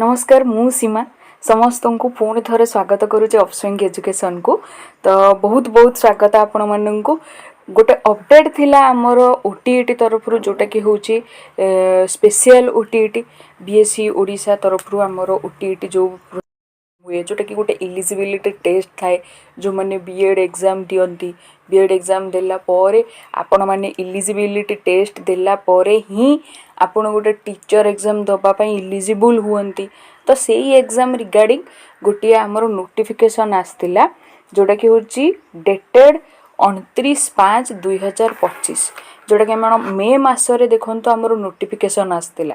नमस्कार मु सीमा समस्त को पुणी थे स्वागत करुचे अपस्विंग एजुकेशन को। तो बहुत बहुत स्वागत आपण मन को। गोटे अपडेट थिला आमर ओटीईटी तरफ जोटा कि हूँ स्पेशल ओटीईटी बीएससी ओडिशा तरफ आमर ओटीईटी जो हुए जोटा कि गोटे एलिजिबिलिटी टेस्ट थाए जो मैंने बीएड एग्जाम दियंती। बीएड एग्जाम देला परे आपण माने एलिजिबिलिटी टेस्ट देला परे ही आपण गोटे टीचर एग्जाम दबा पई एलिजिबल हुअंती। तो सेही एग्जाम रिगार्डिंग गोटे आमर नोटिफिकेशन आस्तिला जोटा कि होची डेटेड 29/5/2025 जोटा कि आम मे मासरे देखो आमर नोटिफिकेशन आस्तिला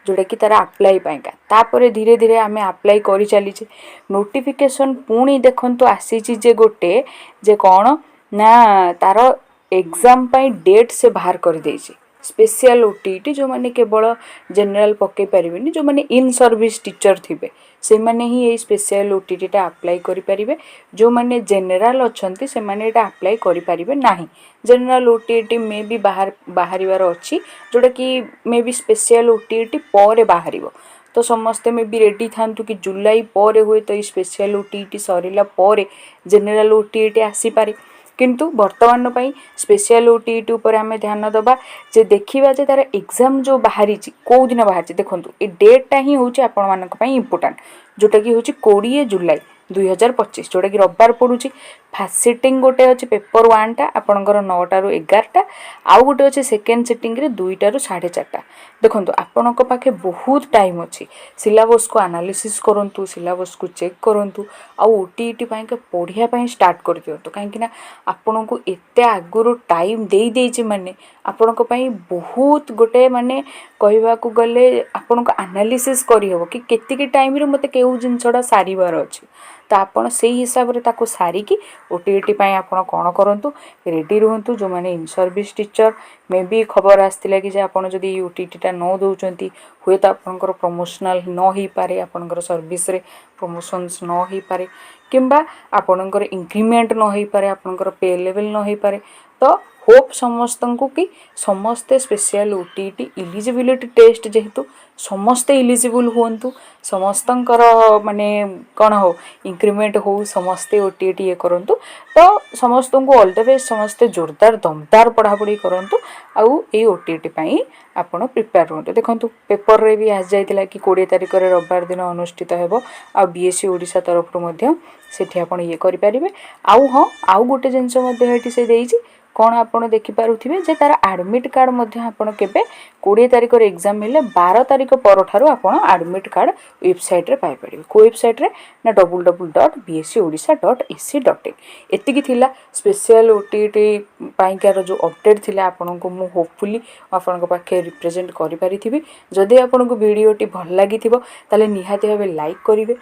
जोटा कि तार अप्लाई पाइका तापर धीरे धीरे आम अप्लाई करी चलीचे। नोटिफिकेशन पुणी देखो आसी जे गोटे जे कौन ना तार एग्जाम पाई डेट से बाहर कर देइचे। स्पेशल ओटीईटी जो माने केवल जनरल पके पारिबेनी जो माने इन सर्विस टीचर थिबे से माने ही ये स्पेशल ओटीईटी टा अप्लाई करि पारिबे। जो माने जनरल अछंती से माने एटा अप्लाई करि पारिबे नाही। जनरल ओटीईटी में भी बाहरिवार अछि जोटा कि मे भी स्पेशल ओटीईटी परे बाहरिबो। तो समस्ते में भी रेडी थांतु कि जुलाई परे हुए तो स्पेशल ओटीईटी सरिला परे जनरल ओटीईटी आसी पारे। किंतु वर्तमान पई स्पेशल ओटीईटी ऊपर आमे ध्यान दबा जे देखिबा जे तार एग्जाम जो बाहरी को दिन बाहरी देखंतु ए डेटटा ही होची आपण मानक पई इंपोर्टेंट जोटा कि होची 20 जुलाई 2025 जोटा कि रविवार पड़ुची। फास्ट सिटिंग गोटे अच्छे पेपर 1 टा आपणकर 9 टा रु 11 टा आउ गोटे अच्छे सेकेंड सिटिंग रे 2 टा रु 4:30 टा। देखंतु आपणक पाखे बहुत टाइम अच्छी सिलेबस को एनालिसिस करंतु सिलेबस को चेक करंतु आउ ओटीईटी पई के पढ़िया पई स्टार्ट कर दियंतु काहेकि ना आपणको एते आगुरु टाइम देई देइची माने आपणक पई बहुत गोटे माने कहबा को गले आपणको एनालिसिस करि हबो कि केतिकी टाइम रे मते केउ जिंसडा सारीबार अछि। तो आपण से हिसाब रे ताको सारी की ओटीईटी पई आपण कोन करंतु रेडी रहंतु। जो माने इन सर्विस टीचर मे भी खबर आस्तिला कि जे आपण जदी ओटीईटी टा न दउचंती हुए तो आपनकर प्रमोशनल न ही पारे आपनकर सर्विस रे प्रमोशंस न ही पारे किंबा आपनकर इंक्रीमेंट न ही पारे आपनकर पे लेवल न ही पारे। तो होप समस्तन को कि समस्ते स्पेशल ओटीईटी एलिजिबिलिटी टेस्ट जेहेतु समस्ते एलिजिबल हुअंतु समस्तंकर माने कौन हो इंक्रीमेंट हो समस्ते ओटीईटी ये करंतु। तो समस्त को ऑल द बेस्ट समस्ते जोरदार दमदार पढ़ापढ़ी करंतु आउ ए ओटीईटी पई आपण प्रिपेयर रहंतु। देखंतु पेपर रे भी आस जाइतिला कि 20 तारिख रे रविवार दिन अनुष्ठित हेबो आ बीएससी ओडिशा तरफ रु मध्य सेठी आपण ये करि परिबे। आउ हां आउ गोटे जिंस मध्य हेठी से देइची कौन आपड़ देखिपे जे तार आडमिट कार्ड आपण केबे 20 तारिख रे एग्जाम हेले 12 तारिख पर ठारू आपण आडमिट कार्ड वेबसाइट रे पाई परिबे। को वेबसाइट रे ना www.bscodisha.ac.in एतिकी थिला स्पेशल ओटीईटी पाइकार जो अपडेट थिला आपण को मु होपफुली आपण को पाखे रिप्रेजेंट करि परिथिबी। जदि आपण को वीडियोटी भल लागिथिबो ताले निहाती भाबे लाइक करिवे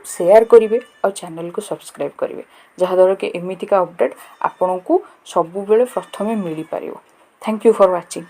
शेयर करिवे और चैनल को सब्सक्राइब करिवे जहाँ द्वारा कि एमितिका अपडेट आपण को सबु बेले प्रथमे मिली पारिबो। Thank you for watching.